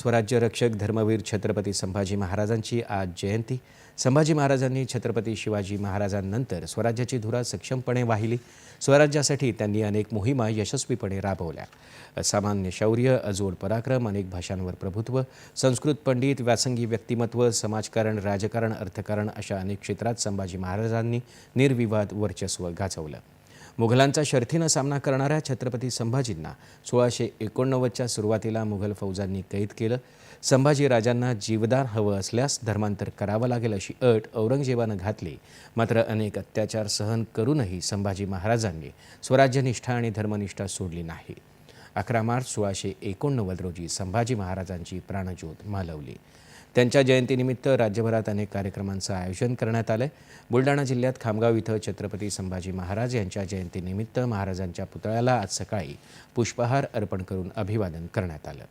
स्वराज्य रक्षक धर्मवीर छत्रपती संभाजी महाराजांची आज जयंती। संभाजी महाराजांनी छत्रपती शिवाजी महाराजांनंतर स्वराज्याची धुरा सक्षमपणे वाहिली। स्वराज्यासाठी त्यांनी अनेक मोहिमा यशस्वीपणे राबवल्या। असामान्य शौर्य, अजोड पराक्रम, अनेक भाषांवर प्रभुत्व, संस्कृत पंडित, व्यासंगी व्यक्तिमत्व, समाजकारण, राजकारण, अर्थकारण अशा अनेक क्षेत्रात संभाजी महाराजांनी निर्विवाद वर्चस्व गाजवलं। मुघलांचा शर्थीनं सामना करणाऱ्या छत्रपती संभाजींना 1689च्या सुरुवातीला मुघल फौजांनी कैद केलं। संभाजी राजांना जीवदान हवं असल्यास धर्मांतर करावं लागेल अशी अट औरंगजेबानं घातली। मात्र अनेक अत्याचार सहन करूनही संभाजी महाराजांनी स्वराज्यनिष्ठा आणि धर्मनिष्ठा सोडली नाही। 11 मार्च 1689 रोजी संभाजी महाराजांची प्राणज्योत मालवली। त्यांच्या जयंतीनिमित्त राज्यभरात अनेक कार्यक्रमांचं आयोजन करण्यात आलं। बुलढाणा जिल्ह्यात खामगाव इथं छत्रपती संभाजी महाराज यांच्या जयंतीनिमित्त महाराजांच्या पुतळ्याला आज सकाळी पुष्पहार अर्पण करून अभिवादन करण्यात आलं।